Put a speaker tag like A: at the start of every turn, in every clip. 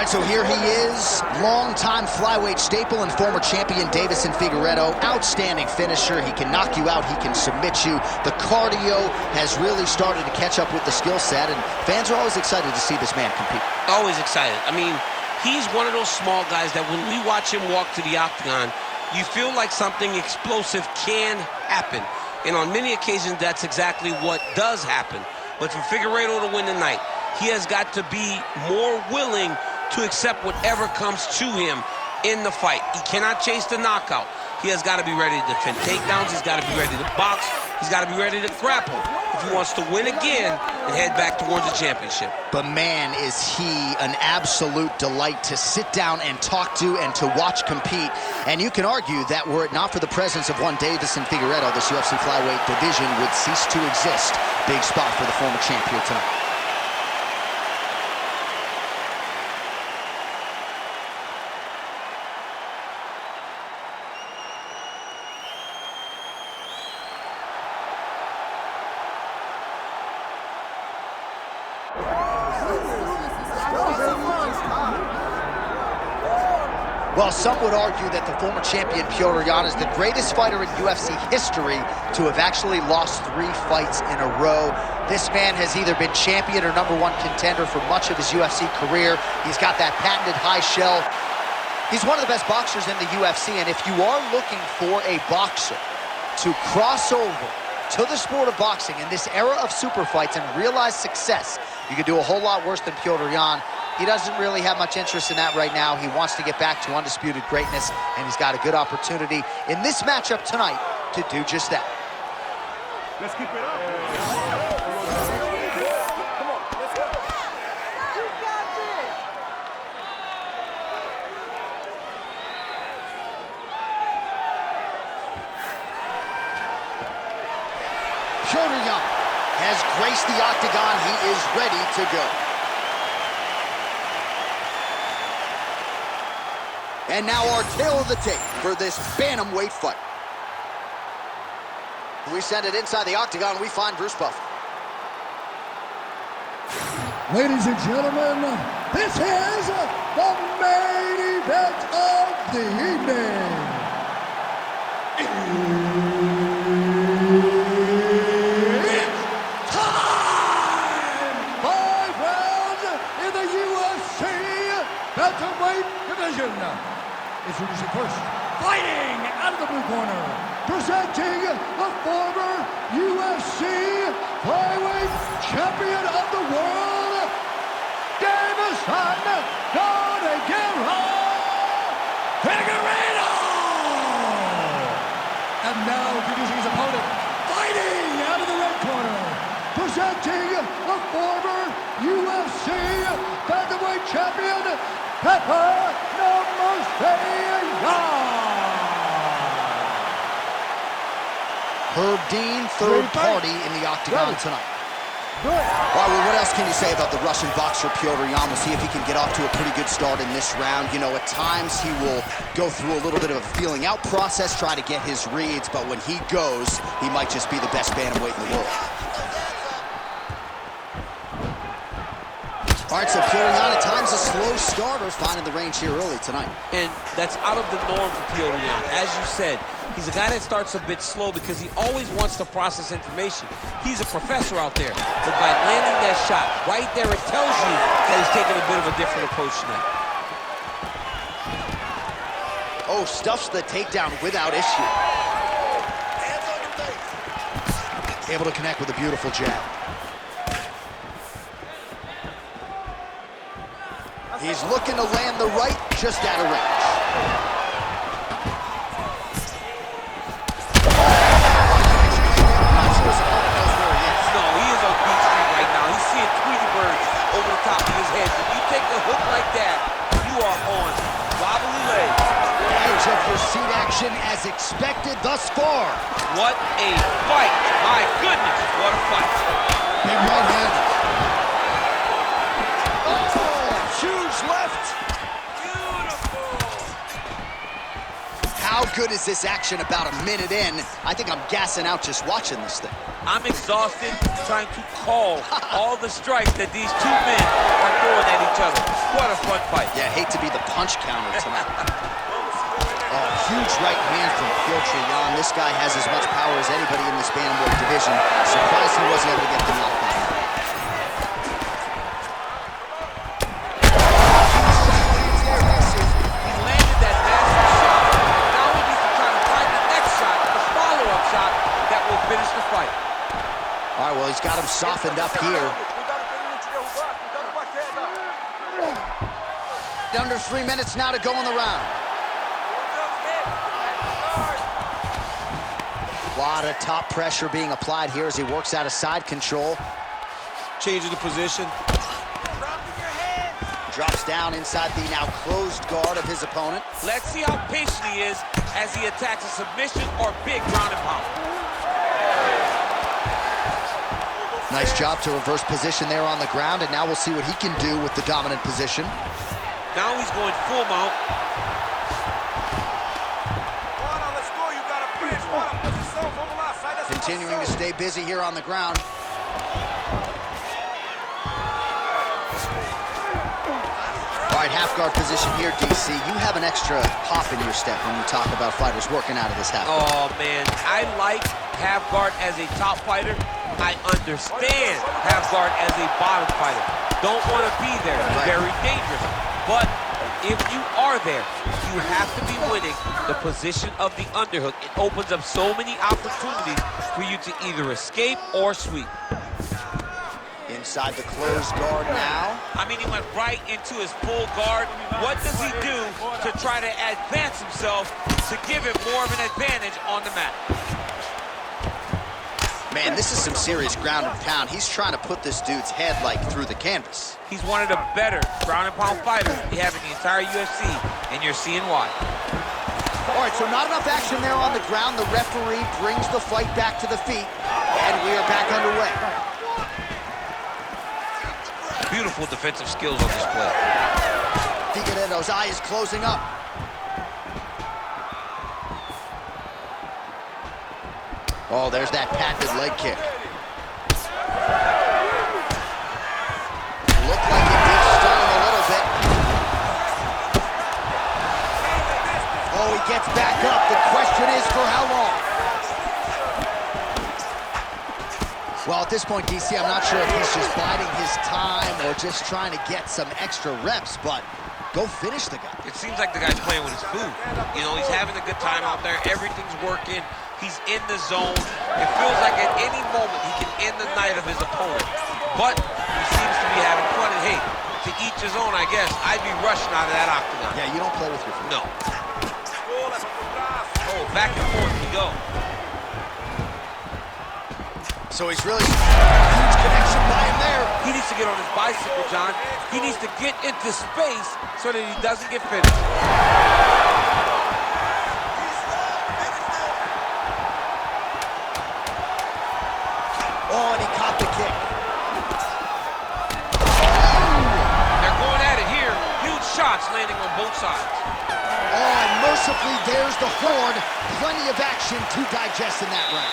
A: All right, so here he is, longtime flyweight staple and former champion Deiveson Figueiredo. Outstanding finisher. He can knock you out. He can submit you. The cardio has really started to catch up with the skill set, and fans are always excited to see this man compete.
B: Always excited. I mean, he's one of those small guys that when we watch him walk to the octagon, you feel like something explosive can happen. And on many occasions, that's exactly what does happen. But for Figueiredo to win tonight, he has got to be more willing to accept whatever comes to him in the fight. He cannot chase the knockout. He has got to be ready to defend takedowns. He's got to be ready to box. He's got to be ready to grapple if he wants to win again and head back towards the championship.
A: But man, is he an absolute delight to sit down and talk to and to watch compete. And you can argue that were it not for the presence of one Deiveson Figueiredo, this UFC flyweight division would cease to exist. Big spot for the former champ here tonight. Well, some would argue that the former champion Petr is the greatest fighter in UFC history to have actually lost 3 fights in a row. This man has either been champion or #1 contender for much of his UFC career. He's got that patented high shell. He's one of the best boxers in the UFC, and if you are looking for a boxer to cross over to the sport of boxing in this era of super fights and realize success, you could do a whole lot worse than Petr. He doesn't really have much interest in that right now. He wants to get back to undisputed greatness, and he's got a good opportunity in this matchup tonight to do just that.
C: Let's keep it up. Come on, let's go. You got this.
A: Petr has graced the octagon. He is ready to go. And now our tale of the tape for this bantamweight fight. We send it inside the octagon. We find Bruce Buffer.
D: Ladies and gentlemen, this is the main event of the evening. It's time! 5 rounds in the UFC bantamweight division. Introducing first, fighting out of the blue corner, presenting the former UFC flyweight champion of the world, Deiveson Figueiredo! And now introducing his opponent, fighting out of the red corner, presenting the former UFC bantamweight champion, Petr.
A: Herb Dean, third party in the octagon tonight. All right, well, what else can you say about the Russian boxer Petr? We'll see if he can get off to a pretty good start in this round. You know, at times he will go through a little bit of a feeling out process, try to get his reads, but when he goes, he might just be the best bantamweight in the world. All right, so Petr at times a slow starter, finding the range here early tonight.
B: And that's out of the norm for Petr. As you said, he's a guy that starts a bit slow because he always wants to process information. He's a professor out there. But by landing that shot right there, it tells you that he's taking a bit of a different approach tonight.
A: Oh, stuffs the takedown without issue. Able to connect with a beautiful jab. He's looking to land the right, just out of range.
B: No, he is on beat street right now. He's seeing Tweety birds over the top of his head. If you take a hook like that, you are on wobbly legs.
A: Edge of your seat action as expected thus far.
B: What a fight. My goodness, what a fight.
A: Big right hand. Huge left. Beautiful. How good is this action about a minute in? I think I'm gassing out just watching this thing.
B: I'm exhausted trying to call all the strikes that these two men are throwing at each other. What a fun fight.
A: Yeah, hate to be the punch counter tonight. Oh, huge right hand from Petr. This guy has as much power as anybody in this bantamweight division. Surprised he wasn't able to get the knockdown. All right, well, he's got him softened up here. Under 3 minutes now to go in the round. A lot of top pressure being applied here as he works out of side control.
B: Changing the position.
A: Drops down inside the now closed guard of his opponent.
B: Let's see how patient he is as he attacks a submission or big ground and pound.
A: Nice job to reverse position there on the ground, and now we'll see what he can do with the dominant position.
B: Now he's going full mount.
A: Continuing to stay busy here on the ground. All right, half guard position here, DC. You have an extra hop in your step when you talk about fighters working out of this half guard.
B: Oh, man, I like half guard as a top fighter. I understand half guard as a bottom fighter. Don't want to be there. Very dangerous. But if you are there, you have to be winning the position of the underhook. It opens up so many opportunities for you to either escape or sweep.
A: Inside the closed guard now.
B: I mean, he went right into his full guard. What does he do to try to advance himself to give him more of an advantage on the mat?
A: Man, this is some serious ground and pound. He's trying to put this dude's head, like, through the canvas.
B: He's one of the better ground and pound fighters we have in the entire UFC, and you're seeing why.
A: All right, so not enough action there on the ground. The referee brings the fight back to the feet, and we are back underway.
B: Beautiful defensive skills on display.
A: Figueiredo's eye is closing up. Oh, there's that patented leg kick. Looked like it did stun him a little bit. Oh, he gets back up. The question is for how long? Well, at this point, DC, I'm not sure if he's just biding his time or just trying to get some extra reps, but go finish the guy.
B: It seems like the guy's playing with his food. You know, he's having a good time out there. Everything's working. He's in the zone. It feels like at any moment he can end the night of his opponent. But he seems to be having fun. And hey, to each his own, I guess. I'd be rushing out of that octagon.
A: Yeah, you don't play with your food.
B: No. Oh, back and forth we go.
A: So he's really huge connection by him there.
B: He needs to get on his bicycle, John. He needs to get into space so that he doesn't get finished.
A: Oh, and he caught the kick.
B: They're going at it here. Huge shots landing on both sides.
A: Oh, and mercifully, there's the horn. Plenty of action to digest in that round.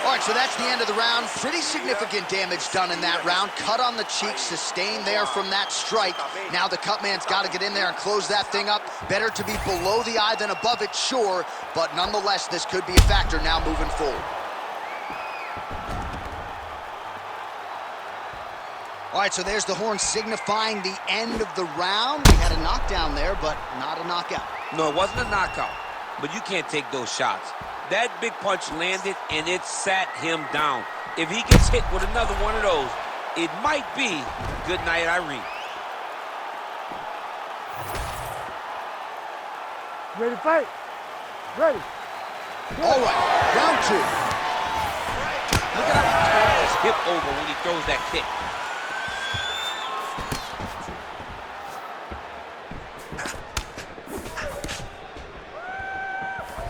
A: All right, so that's the end of the round. Pretty significant damage done in that round. Cut on the cheek, sustained there from that strike. Now the cut man's got to get in there and close that thing up. Better to be below the eye than above it, sure. But nonetheless, this could be a factor now moving forward. All right, so there's the horn signifying the end of the round. We had a knockdown there, but not a knockout.
B: No, it wasn't a knockout, but you can't take those shots. That big punch landed, and it sat him down. If he gets hit with another one of those, it might be good night, Irene.
C: Ready to fight? Ready.
A: All right, round two.
B: Look at how he turns his hip over when he throws that kick.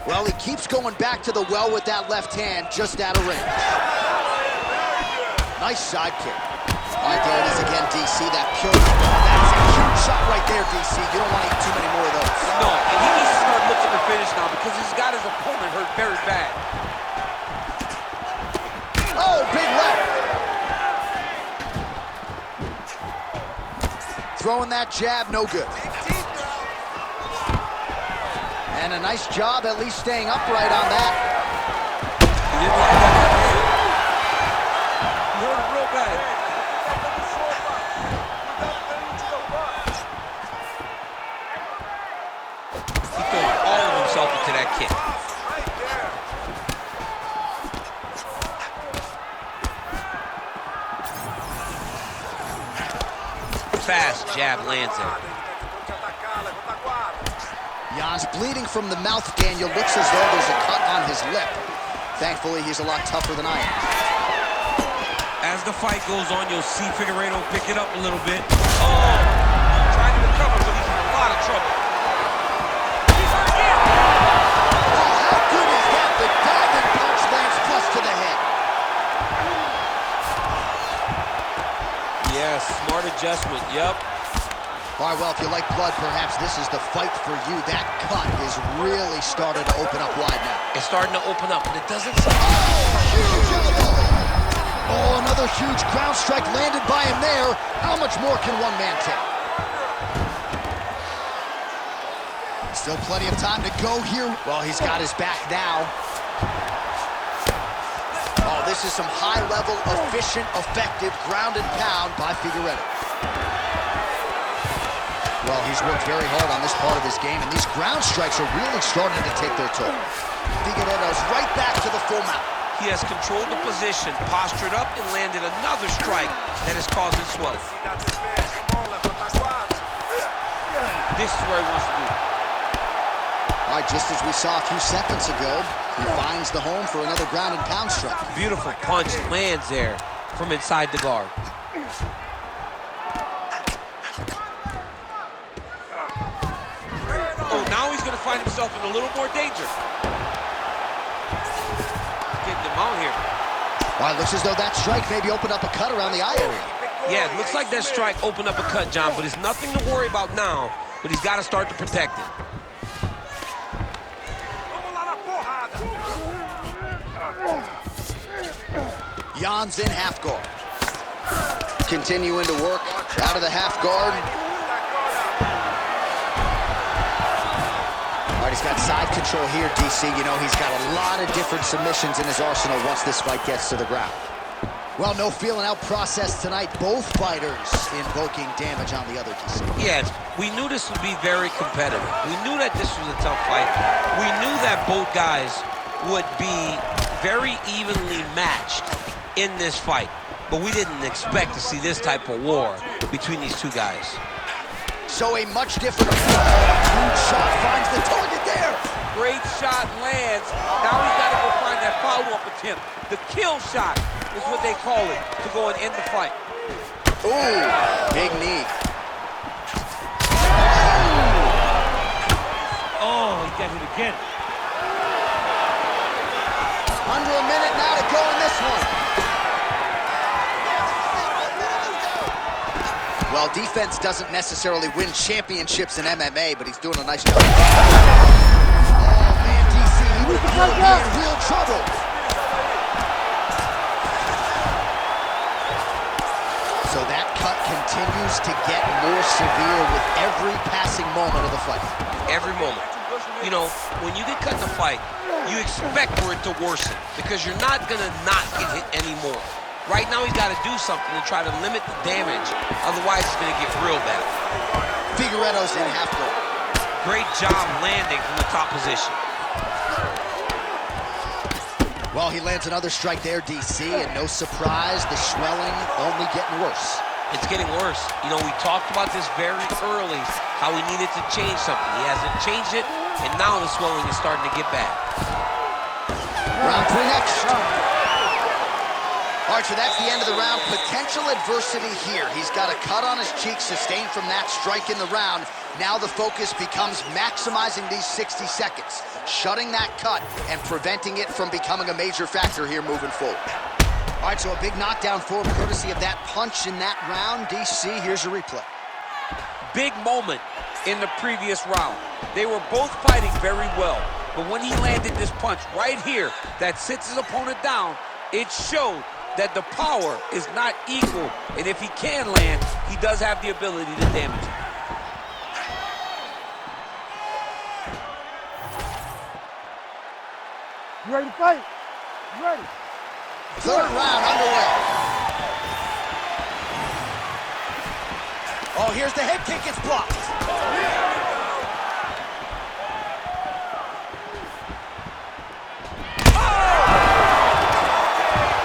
A: Well, he keeps going back to the well with that left hand, just out of range. Nice side kick. All right, there it is again, DC. That pure, that's a huge shot right there, DC. You don't want to eat too many more of those.
B: No, and he needs to start looking to finish now because he's got his opponent hurt very bad.
A: throwing that jab, no good. And a nice job at least staying upright on that.
B: He didn't like that right hand. He hurt him real bad. He throws all of himself into that kick. Fast jab lands it.
A: Jan's bleeding from the mouth, Daniel. Looks as though there's a cut on his lip. Thankfully, he's a lot tougher than I am.
B: As the fight goes on, you'll see Figueiredo pick it up a little bit. Oh! Trying to recover, but he's in a lot of trouble. He's hurt again!
A: Oh, how good is that? The diving punch lands flush to the head.
B: Yes, smart adjustment, yep.
A: All right, well, if you like blood, perhaps this is the fight for you. That cut is really starting to open up wide now.
B: It's starting to open up, but it doesn't...
A: Huge elbow! Oh, another huge ground strike landed by him there. How much more can one man take? Still plenty of time to go here. Well, he's got his back now. Oh, this is some high-level, efficient, effective ground and pound by Figueiredo. Well, he's worked very hard on this part of his game, and these ground strikes are really starting to take their toll. Figueiredo's right back to the full mount.
B: He has controlled the position, postured up, and landed another strike that is causing swelling. This is where he wants to be.
A: All right, just as we saw a few seconds ago, he finds the home for another ground and pound strike.
B: Beautiful punch lands there from inside the guard. Oh, now he's going to find himself in a little more danger. Getting him out here.
A: Well, it looks as though that strike maybe opened up a cut around the eye area.
B: Yeah, it looks like that strike opened up a cut, John, but it's nothing to worry about now, but he's got to start to protect it.
A: Jan's in half guard. Continuing to work out of the half guard. All right, he's got side control here, DC. You know, he's got a lot of different submissions in his arsenal once this fight gets to the ground. Well, no feeling out process tonight. Both fighters invoking damage on the other, DC.
B: Yes, we knew this would be very competitive. We knew that this was a tough fight. We knew that both guys would be very evenly matched in this fight, but we didn't expect to see this type of war between these two guys.
A: So a much different huge shot finds the target there.
B: Great shot lands. Now he's got to go find that follow-up attempt. The kill shot is what they call it, to go and end the fight.
A: Ooh, big knee.
B: Oh, he got hit again.
A: Under a minute now to go in this one. Well, defense doesn't necessarily win championships in MMA, but he's doing a nice job. Oh, man, DC, he would be in real trouble. So that cut continues to get more severe with every passing moment of the fight.
B: Every moment. You know, when you get cut in a fight, you expect for it to worsen because you're not going to not get hit anymore. Right now, he's got to do something to try to limit the damage. Otherwise, it's going to get real bad.
A: Figueiredo's in half guard.
B: Great job landing from the top position.
A: Well, he lands another strike there, DC, and no surprise, the swelling only getting worse.
B: It's getting worse. You know, we talked about this very early, how he needed to change something. He hasn't changed it, and now the swelling is starting to get bad.
A: Round 3 next. All right, so that's the end of the round. Potential adversity here. He's got a cut on his cheek sustained from that strike in the round. Now the focus becomes maximizing these 60 seconds, shutting that cut and preventing it from becoming a major factor here moving forward. All right, so a big knockdown for him, courtesy of that punch in that round. DC, here's your replay.
B: Big moment in the previous round. They were both fighting very well, but when he landed this punch right here that sits his opponent down, it showed that the power is not equal, and if he can land, he does have the ability to damage it.
C: You ready to fight? You ready?
A: Third round underway. Oh, here's the head kick. It's blocked.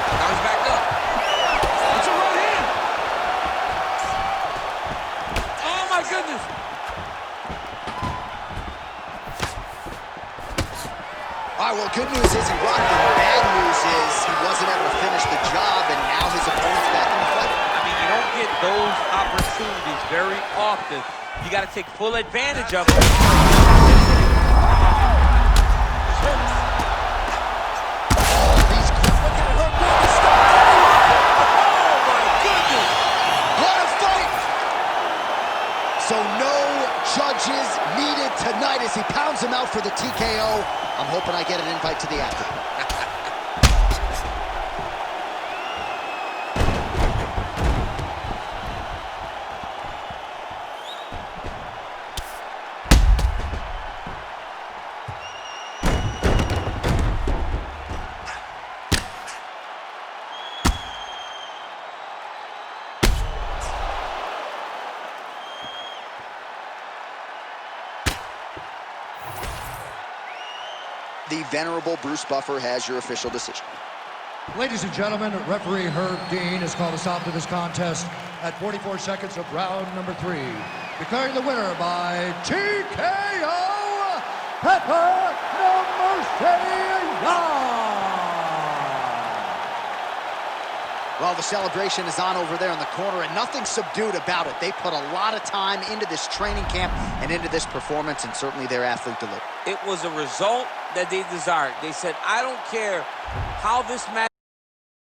B: Now he's back up. It's a right hand. Oh, my goodness.
A: All right, well, good news is he rocked him. Bad news is he wasn't able to finish the job, and now his opponent's back in the fight.
B: I mean, you don't get those opportunities very often. You got to take full advantage of them.
A: So no judges needed tonight as he pounds him out for the TKO. I'm hoping I get an invite to the after. The venerable Bruce Buffer has your official decision.
D: Ladies and gentlemen, referee Herb Dean has called a stop to this contest at 44 seconds of round number 3. Declaring the winner by TKO, Petr Figueiredo.
A: Well, the celebration is on over there in the corner, and nothing subdued about it. They put a lot of time into this training camp and into this performance, and certainly their athlete delivered.
B: It was a result that they desired. They said, I don't care how this match